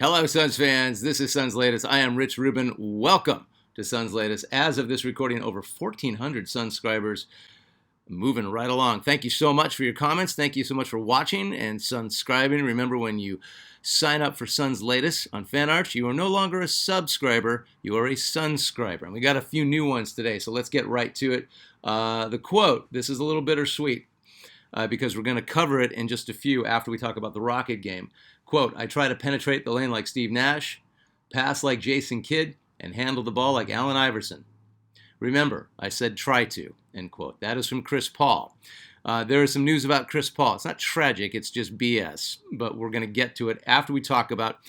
Hello, Suns fans. This is Suns Latest. I am Rich Rubin. Welcome to Suns Latest. As of this recording, over 1,400 Suns subscribers. Moving right along. Thank you so much for your comments. Thank you so much for watching and subscribing. Remember, when you sign up for Suns Latest on FanArch, you are no longer a subscriber. You are a Sunscriber. And we got a few new ones today, so let's get right to it. The quote, this is a little bittersweet because we're going to cover it in just a few after we talk about the Rocket game. Quote, I try to penetrate the lane like Steve Nash, pass like Jason Kidd, and handle the ball like Allen Iverson. Remember, I said try to, end quote. That is from Chris Paul. There is some news about Chris Paul. It's not tragic, it's just BS, but we're going to get to it after we talk about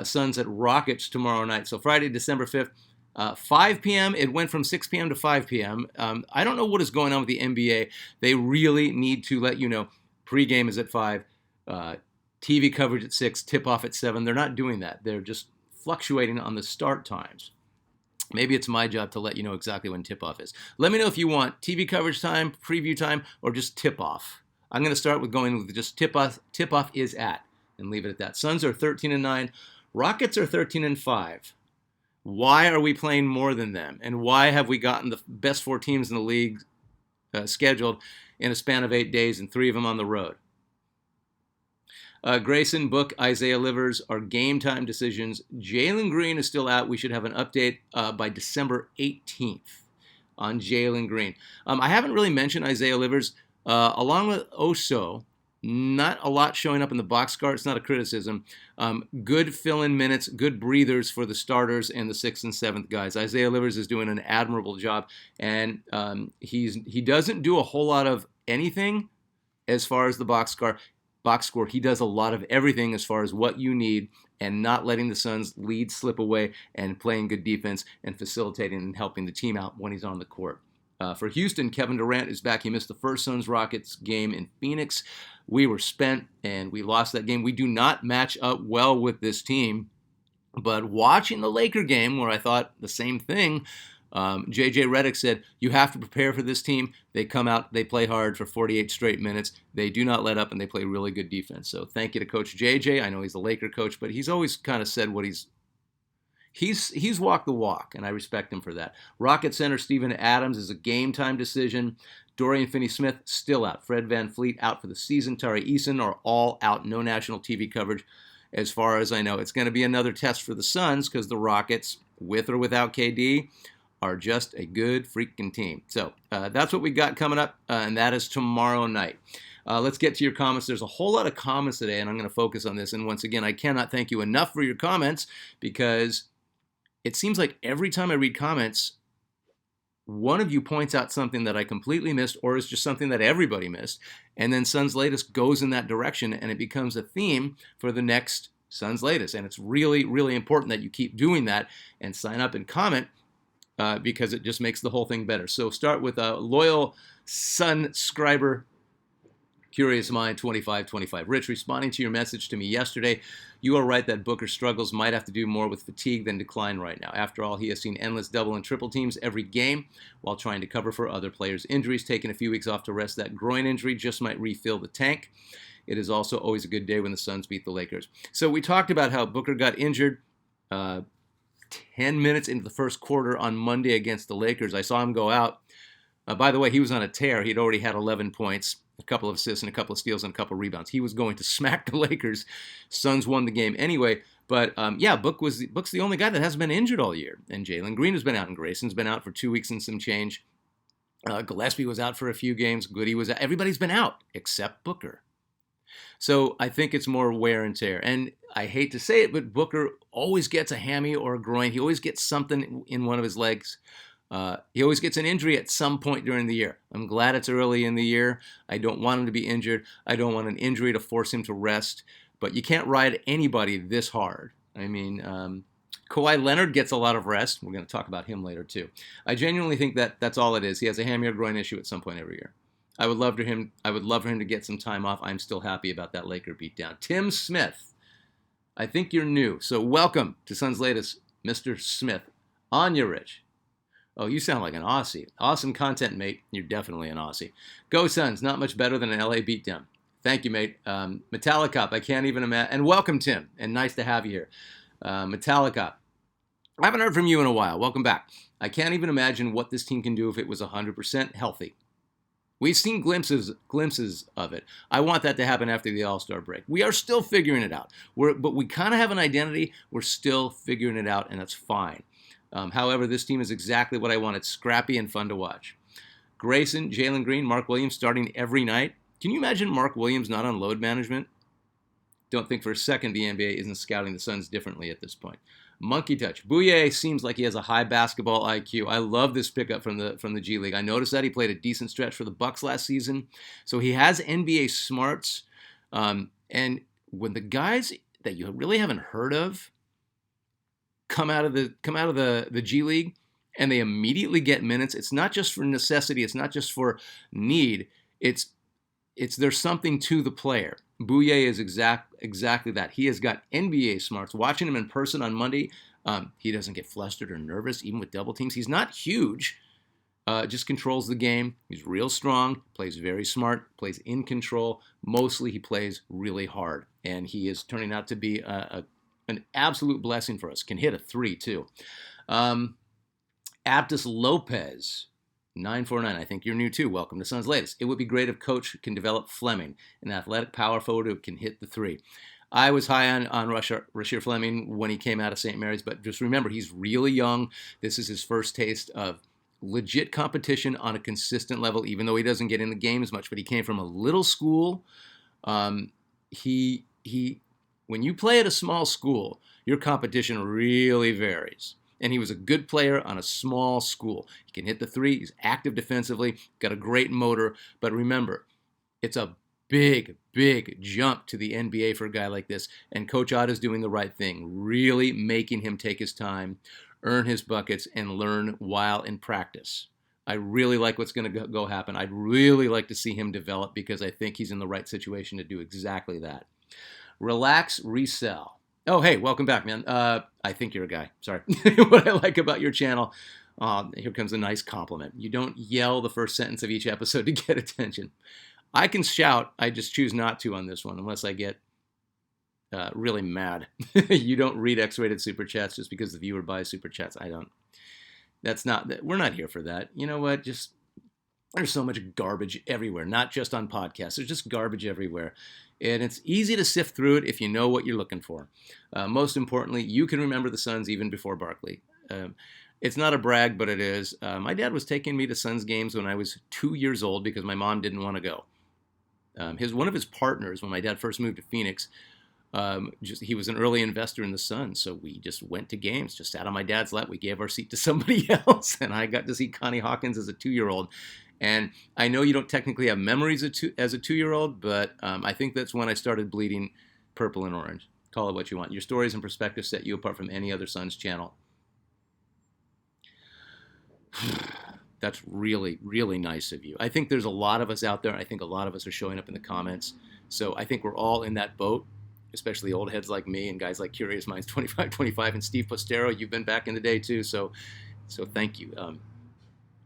Suns at Rockets tomorrow night. So Friday, December 5th, 5 p.m. It went from 6 p.m. to 5 p.m. I don't know what is going on with the NBA. They really need to let you know pregame is at 5, TV coverage at 6, tip-off at 7. They're not doing that. They're just fluctuating on the start times. Maybe it's my job to let you know exactly when tip-off is. Let me know if you want TV coverage time, preview time, or just tip-off. I'm going to start with going with just tip-off is at, and leave it at that. Suns are 13-9. Rockets are 13-5. Why are we playing more than them? And why have we gotten the best 4 teams in the league scheduled in a span of 8 days and 3 of them on the road? Grayson, Book, Isaiah Livers are game time decisions. Jalen Green is still out. We should have an update by December 18th on Jalen Green. I haven't really mentioned Isaiah Livers. Along with Oso, not a lot showing up in the box score. It's not a criticism. Good fill-in minutes, good breathers for the starters and the 6th and 7th guys. Isaiah Livers is doing an admirable job, and he doesn't do a whole lot of anything as far as the box score. He does a lot of everything as far as what you need and not letting the Suns lead slip away and playing good defense and facilitating and helping the team out when he's on the court. For Houston, Kevin Durant is back. He missed the first Suns-Rockets game in Phoenix. We were spent and we lost that game. We do not match up well with this team. But watching the Laker game, where I thought the same thing, J.J. Redick said, you have to prepare for this team. They come out, they play hard for 48 straight minutes. They do not let up, and they play really good defense. So thank you to Coach J.J. I know he's a Laker coach, but he's always kind of said what he's walked the walk, and I respect him for that. Rocket center Steven Adams is a game-time decision. Dorian Finney-Smith still out. Fred VanVleet out for the season. Tari Eason are all out. No national TV coverage as far as I know. It's going to be another test for the Suns because the Rockets, with or without KD, are just a good freaking team. So that's what we got coming up, and that is tomorrow night. Let's get to your comments. There's a whole lot of comments today, and I'm going to focus on this. And once again, I cannot thank you enough for your comments because it seems like every time I read comments, one of you points out something that I completely missed or is just something that everybody missed, and then Suns Latest goes in that direction, and it becomes a theme for the next Suns Latest. And it's really, really important that you keep doing that and sign up and comment because it just makes the whole thing better. So start with a loyal Sunscriber, Curious Mind 2525. Rich, responding to your message to me yesterday, you are right that Booker's struggles might have to do more with fatigue than decline right now. After all, he has seen endless double and triple teams every game while trying to cover for other players' injuries. Taking a few weeks off to rest that groin injury just might refill the tank. It is also always a good day when the Suns beat the Lakers. So we talked about how Booker got injured 10 minutes into the first quarter on Monday against the Lakers. I saw him go out. By the way, he was on a tear. He'd already had 11 points, a couple of assists, and a couple of steals, and a couple of rebounds. He was going to smack the Lakers. Suns won the game anyway. But, Book's the only guy that hasn't been injured all year. And Jalen Green has been out, and Grayson's been out for 2 weeks and some change. Gillespie was out for a few games. Goody was out. Everybody's been out except Booker. So I think it's more wear and tear. And I hate to say it, but Booker always gets a hammy or a groin. He always gets something in one of his legs. He always gets an injury at some point during the year. I'm glad it's early in the year. I don't want him to be injured. I don't want an injury to force him to rest. But you can't ride anybody this hard. I mean, Kawhi Leonard gets a lot of rest. We're going to talk about him later, too. I genuinely think that that's all it is. He has a hammy or groin issue at some point every year. I would love for him to get some time off. I'm still happy about that Laker beatdown. Tim Smith, I think you're new. So welcome to Suns Latest, Mr. Smith. On you, Rich. Oh, you sound like an Aussie. Awesome content, mate. You're definitely an Aussie. Go Suns. Not much better than an LA beatdown. Thank you, mate. Metallica, I can't even imagine. And welcome, Tim. And nice to have you here. Metallica, I haven't heard from you in a while. Welcome back. I can't even imagine what this team can do if it was 100% healthy. We've seen glimpses of it. I want that to happen after the All-Star break. We are still figuring it out. But we kind of have an identity. We're still figuring it out, and that's fine. However, this team is exactly what I wanted, scrappy and fun to watch. Grayson, Jalen Green, Mark Williams starting every night. Can you imagine Mark Williams not on load management? Don't think for a second the NBA isn't scouting the Suns differently at this point. Monkey touch. Bouye seems like he has a high basketball IQ. I love this pickup from the G League. I noticed that he played a decent stretch for the Bucks last season, so he has NBA smarts. And when the guys that you really haven't heard of come out of the G League and they immediately get minutes, it's not just for necessity. It's not just for need. It's there's something to the player. Bouye is exactly that. He has got NBA smarts. Watching him in person on Monday, he doesn't get flustered or nervous, even with double teams. He's not huge, just controls the game. He's real strong, plays very smart, plays in control. Mostly he plays really hard, and he is turning out to be an absolute blessing for us. Can hit a three, too. Aptus Lopez, 949. I think you're new too. Welcome to Suns Latest. It would be great if Coach can develop Fleming, an athletic power forward who can hit the three. I was high on Rasheer Fleming when he came out of St. Mary's, but just remember, he's really young. This is his first taste of legit competition on a consistent level, even though he doesn't get in the game as much. But he came from a little school. When you play at a small school, your competition really varies. And he was a good player on a small school. He can hit the three. He's active defensively. Got a great motor. But remember, it's a big, big jump to the NBA for a guy like this. And Coach Otto's doing the right thing, really making him take his time, earn his buckets, and learn while in practice. I really like what's going to go happen. I'd really like to see him develop because I think he's in the right situation to do exactly that. Relax, resell. Oh, hey, welcome back, man. I think you're a guy. Sorry. What I like about your channel, here comes a nice compliment. You don't yell the first sentence of each episode to get attention. I can shout. I just choose not to on this one unless I get really mad. You don't read X-rated super chats just because the viewer buys super chats. I don't. We're not here for that. You know what? There's so much garbage everywhere, not just on podcasts. There's just garbage everywhere. And it's easy to sift through it if you know what you're looking for. Most importantly, you can remember the Suns even before Barkley. It's not a brag, but it is. My dad was taking me to Suns games when I was 2 years old because my mom didn't want to go. One of his partners, when my dad first moved to Phoenix, he was an early investor in the Suns, so we just went to games, just sat on my dad's lap. We gave our seat to somebody else, and I got to see Connie Hawkins as a 2-year-old. And I know you don't technically have memories as a 2-year-old, but I think that's when I started bleeding purple and orange. Call it what you want. Your stories and perspectives set you apart from any other Suns channel. That's really, really nice of you. I think there's a lot of us out there. I think a lot of us are showing up in the comments. So I think we're all in that boat, especially old heads like me and guys like Curious Minds 2525 and Steve Postero. You've been back in the day too. So thank you.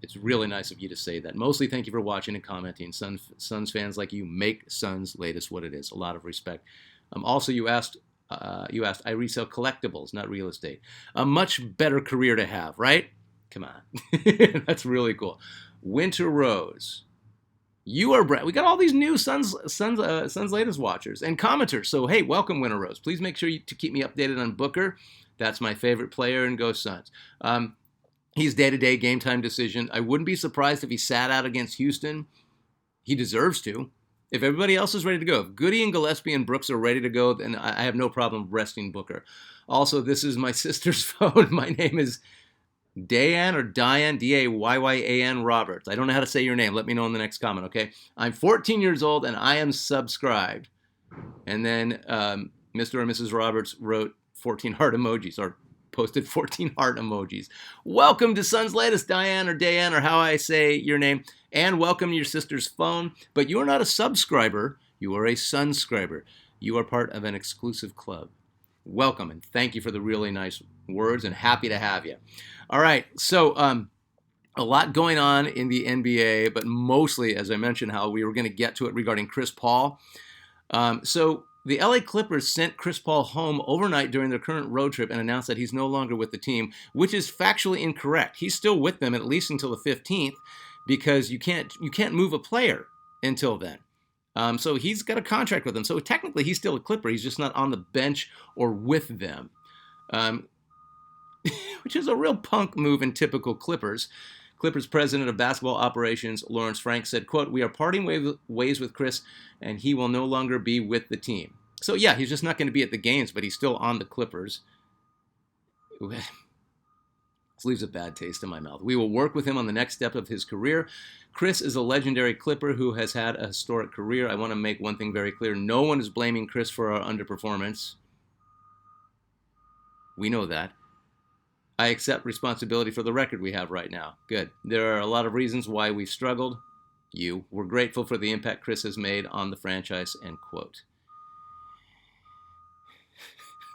It's really nice of you to say that. Mostly thank you for watching and commenting. Suns fans like you make Suns Latest what it is. A lot of respect. Also, you asked, I resell collectibles, not real estate. A much better career to have, right? Come on. That's really cool. Winter Rose. You are we got all these new Suns Latest watchers and commenters. So, hey, welcome, Winter Rose. Please make sure to keep me updated on Booker. That's my favorite player, and go Suns. He's day-to-day game time decision. I wouldn't be surprised if he sat out against Houston. He deserves to. If everybody else is ready to go, if Goody and Gillespie and Brooks are ready to go, then I have no problem resting Booker. Also, this is my sister's phone. My name is Dayan or Diane, Dayyan Roberts. I don't know how to say your name. Let me know in the next comment, okay? I'm 14 years old, and I am subscribed. And then Mr. or Mrs. Roberts wrote 14 heart emojis, or posted 14 heart emojis. Welcome to Suns Latest, Diane or Dayan, or how I say your name. And welcome to your sister's phone. But you are not a subscriber. You are a Sunscriber. You are part of an exclusive club. Welcome, and thank you for the really nice words, and happy to have you. All right, so a lot going on in the NBA, but mostly, as I mentioned, how we were going to get to it regarding Chris Paul. So the LA Clippers sent Chris Paul home overnight during their current road trip and announced that he's no longer with the team, which is factually incorrect. He's still with them at least until the 15th because you can't move a player until then. So he's got a contract with them. So technically he's still a Clipper. He's just not on the bench or with them, which is a real punk move in typical Clippers. Clippers president of basketball operations, Lawrence Frank, said, quote, "We are parting ways with Chris, and he will no longer be with the team." So, yeah, he's just not going to be at the games, but he's still on the Clippers. This leaves a bad taste in my mouth. "We will work with him on the next step of his career. Chris is a legendary Clipper who has had a historic career. I want to make one thing very clear. No one is blaming Chris for our underperformance. We know that. I accept responsibility for the record we have right now." Good. "There are a lot of reasons why we've struggled. We're grateful for the impact Chris has made on the franchise," end quote.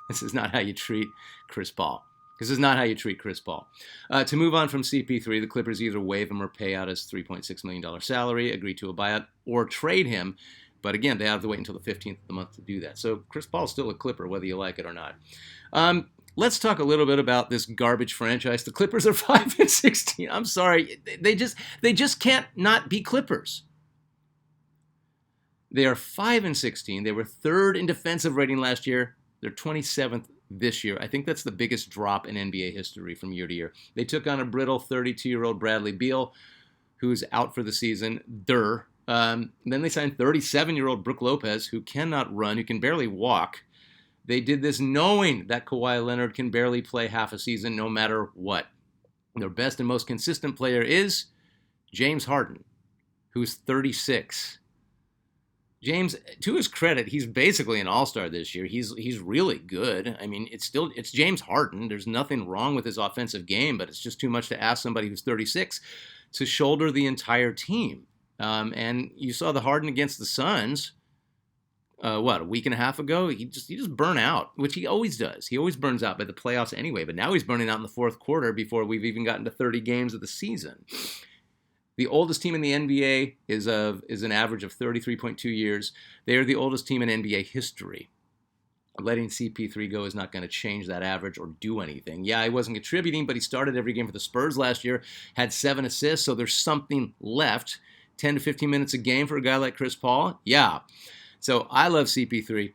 This is not how you treat Chris Paul. This is not how you treat Chris Paul. To move on from CP3, the Clippers either waive him or pay out his $3.6 million salary, agree to a buyout, or trade him. But again, they have to wait until the 15th of the month to do that. So Chris Paul's still a Clipper, whether you like it or not. Let's talk a little bit about this garbage franchise. The Clippers are 5-16. I'm sorry. They just can't not be Clippers. They are 5-16. They were third in defensive rating last year. They're 27th this year. I think that's the biggest drop in NBA history from year to year. They took on a brittle 32-year-old Bradley Beal, who's out for the season. Then they signed 37-year-old Brook Lopez, who cannot run, who can barely walk. They did this knowing that Kawhi Leonard can barely play half a season no matter what. Their best and most consistent player is James Harden, who's 36. James, to his credit, he's basically an all-star this year. He's really good. I mean, it's James Harden. There's nothing wrong with his offensive game, but it's just too much to ask somebody who's 36 to shoulder the entire team. And you saw the Harden against the Suns. A week and a half ago, he just burned out, which he always does. He always burns out by the playoffs anyway, but now he's burning out in the fourth quarter before we've even gotten to 30 games of the season. The oldest team in the NBA is an average of 33.2 years. They are the oldest team in NBA history. Letting CP3 go is not going to change that average or do anything. Yeah, he wasn't contributing, but he started every game for the Spurs last year, had 7 assists, so there's something left. 10 to 15 minutes a game for a guy like Chris Paul? Yeah. So I love CP3.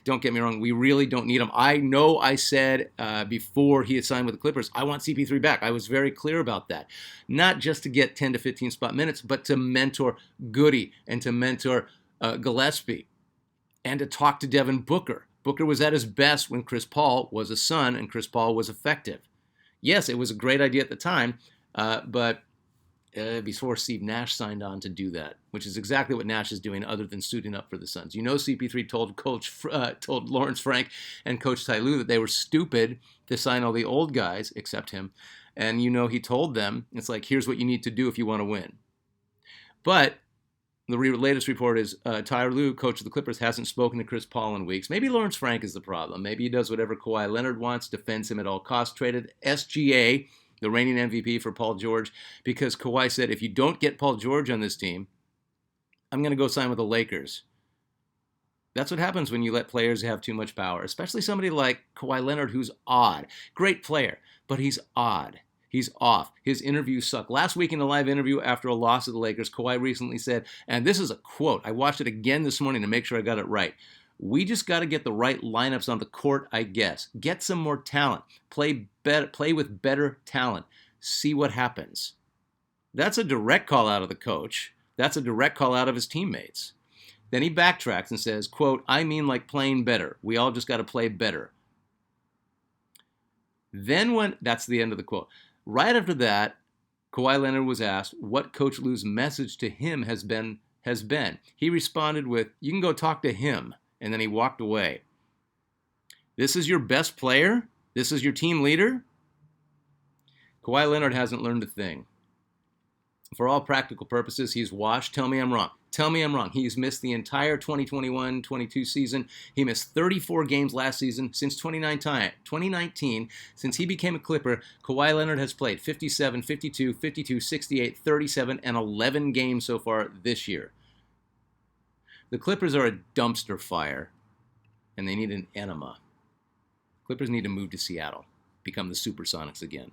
Don't get me wrong, we really don't need him. I know I said before he had signed with the Clippers, I want CP3 back. I was very clear about that. Not just to get 10 to 15 spot minutes, but to mentor Goody and to mentor Gillespie and to talk to Devin Booker. Booker was at his best when Chris Paul was a Sun and Chris Paul was effective. Yes, it was a great idea at the time, but before Steve Nash signed on to do that, which is exactly what Nash is doing other than suiting up for the Suns. You know, CP3 told Lawrence Frank and Coach Ty Lue that they were stupid to sign all the old guys, except him. And you know he told them, it's like, here's what you need to do if you want to win. But the latest report is Ty Lue, coach of the Clippers, hasn't spoken to Chris Paul in weeks. Maybe Lawrence Frank is the problem. Maybe he does whatever Kawhi Leonard wants, defends him at all costs, traded SGA, the reigning MVP, for Paul George, because Kawhi said, if you don't get Paul George on this team, I'm going to go sign with the Lakers. That's what happens when you let players have too much power, especially somebody like Kawhi Leonard, who's odd. Great player, but he's odd. He's off. His interviews suck. Last week in a live interview after a loss to the Lakers, Kawhi recently said, and this is a quote, I watched it again this morning to make sure I got it right, "We just got to get the right lineups on the court, I guess. Get some more talent. Play with better talent. See what happens." That's a direct call out of the coach. That's a direct call out of his teammates. Then he backtracks and says, quote, "I mean like playing better. We all just got to play better." That's the end of the quote. Right after that, Kawhi Leonard was asked what Coach Lue's message to him has been. He responded with, "You can go talk to him." And then he walked away. This is your best player? This is your team leader? Kawhi Leonard hasn't learned a thing. For all practical purposes, he's washed. Tell me I'm wrong. Tell me I'm wrong. He's missed the entire 2021-22 season. He missed 34 games last season. Since 2019, since he became a Clipper, Kawhi Leonard has played 57, 52, 52, 68, 37, and 11 games so far this year. The Clippers are a dumpster fire, and they need an enema. Clippers need to move to Seattle, become the Supersonics again.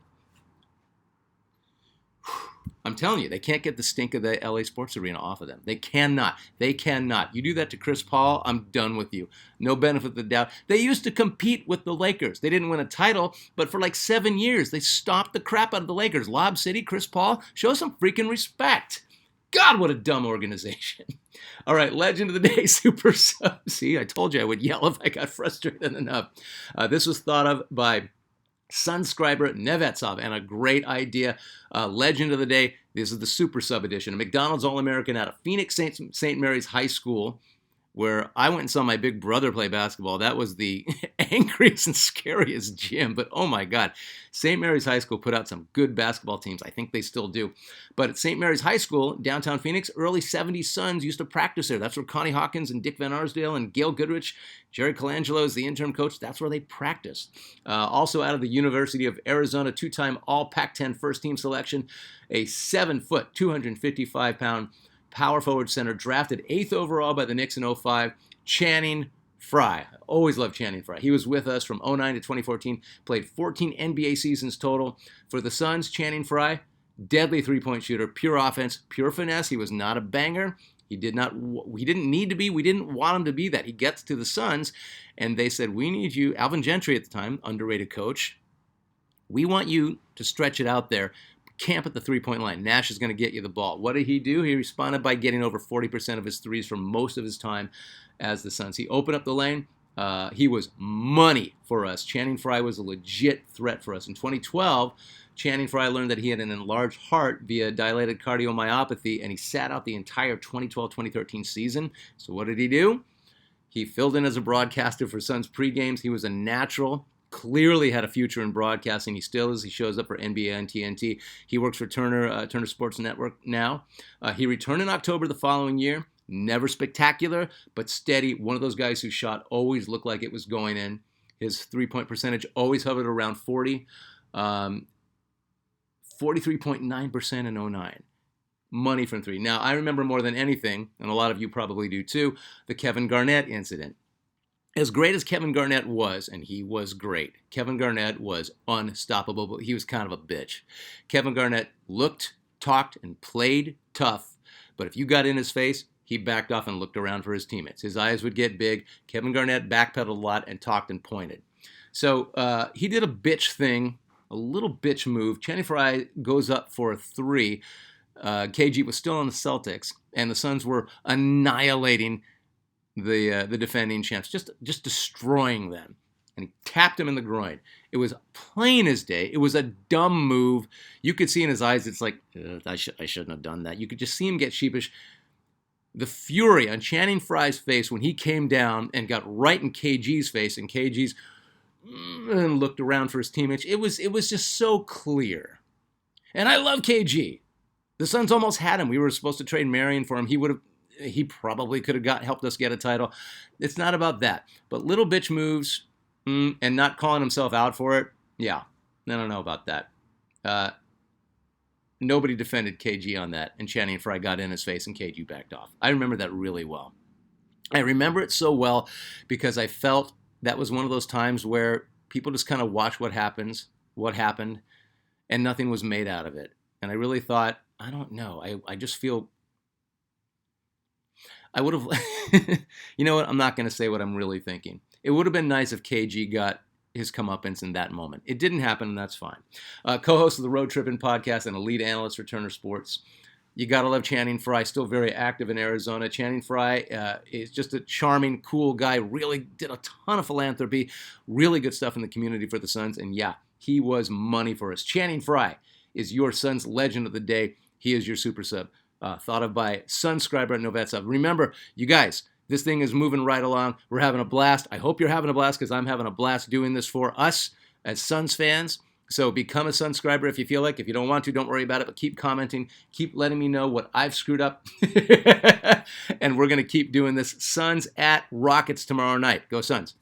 I'm telling you, they can't get the stink of the LA Sports Arena off of them. They cannot. They cannot. You do that to Chris Paul, I'm done with you. No benefit of the doubt. They used to compete with the Lakers. They didn't win a title, but for like 7 years, they stomped the crap out of the Lakers. Lob City, Chris Paul, show some freaking respect. God, what a dumb organization. All right, legend of the day, Super Sub. See, I told you I would yell if I got frustrated enough. This was thought of by Sunscriber Nevetsov, and a great idea. Legend of the day, this is the Super Sub edition. A McDonald's All-American out of Phoenix St. Mary's High School, where I went and saw my big brother play basketball. That was the angriest and scariest gym, but oh my God. St. Mary's High School put out some good basketball teams. I think they still do. But at St. Mary's High School, downtown Phoenix, early 70s Suns used to practice there. That's where Connie Hawkins and Dick Van Arsdale and Gail Goodrich, Jerry Colangelo is the interim coach. That's where they practiced. Also out of the University of Arizona, two-time All Pac-10 first-team selection, a 7-foot, 255-pound power forward center, drafted 8th overall by the Knicks in 05, Channing Frye. I always loved Channing Frye. He was with us from 09 to 2014, played 14 NBA seasons total. For the Suns, Channing Frye, deadly three-point shooter, pure offense, pure finesse. He was not a banger. He didn't need to be. We didn't want him to be that. He gets to the Suns, and they said, we need you, Alvin Gentry at the time, underrated coach, we want you to stretch it out there. Camp at the three-point line. Nash is going to get you the ball. What did he do? He responded by getting over 40% of his threes for most of his time as the Suns. He opened up the lane. He was money for us. Channing Frye was a legit threat for us. In 2012, Channing Frye learned that he had an enlarged heart via dilated cardiomyopathy, and he sat out the entire 2012-2013 season. So what did he do? He filled in as a broadcaster for Suns pre-games. He was a natural. Clearly had a future in broadcasting. He still is. He shows up for NBA and TNT. He works for Turner Sports Network now. He returned in October the following year. Never spectacular, but steady. One of those guys whose shot always looked like it was going in. His three-point percentage always hovered around 40. 43.9% in 09. Money from three. Now, I remember more than anything, and a lot of you probably do too, the Kevin Garnett incident. As great as Kevin Garnett was, and he was great, Kevin Garnett was unstoppable, but he was kind of a bitch. Kevin Garnett looked, talked, and played tough, but if you got in his face, he backed off and looked around for his teammates. His eyes would get big. Kevin Garnett backpedaled a lot and talked and pointed. So he did a bitch thing, a little bitch move. Channing Frye goes up for a three. KG was still on the Celtics, and the Suns were annihilating the defending champs, just destroying them. And he tapped him in the groin. It was plain as day. It was a dumb move. You could see in his eyes, it's like, I shouldn't have done that. You could just see him get sheepish. The fury on Channing Frye's face when he came down and got right in KG's face, and KG's and looked around for his teammates. It was just so clear. And I love KG. The Suns almost had him. We were supposed to trade Marion for him. He probably could have helped us get a title. It's not about that. But little bitch moves and not calling himself out for it, yeah, I don't know about that. Nobody defended KG on that, and Channing Frye got in his face and KG backed off. I remember that really well. I remember it so well because I felt that was one of those times where people just kind of watch what happened, and nothing was made out of it. And I really thought, I don't know, I just feel... I would have, you know what, I'm not going to say what I'm really thinking. It would have been nice if KG got his comeuppance in that moment. It didn't happen, and that's fine. Co-host of the Road Trippin' podcast and a lead analyst for Turner Sports. You got to love Channing Frye, still very active in Arizona. Channing Frye is just a charming, cool guy, really did a ton of philanthropy, really good stuff in the community for the Suns, and yeah, he was money for us. Channing Frye is your Suns legend of the day. He is your super sub. Thought of by Sunscriber at Novetsov. Remember, you guys, this thing is moving right along. We're having a blast. I hope you're having a blast because I'm having a blast doing this for us as Suns fans. So become a Sunscriber if you feel like. If you don't want to, don't worry about it, but keep commenting. Keep letting me know what I've screwed up. And we're going to keep doing this. Suns at Rockets tomorrow night. Go Suns.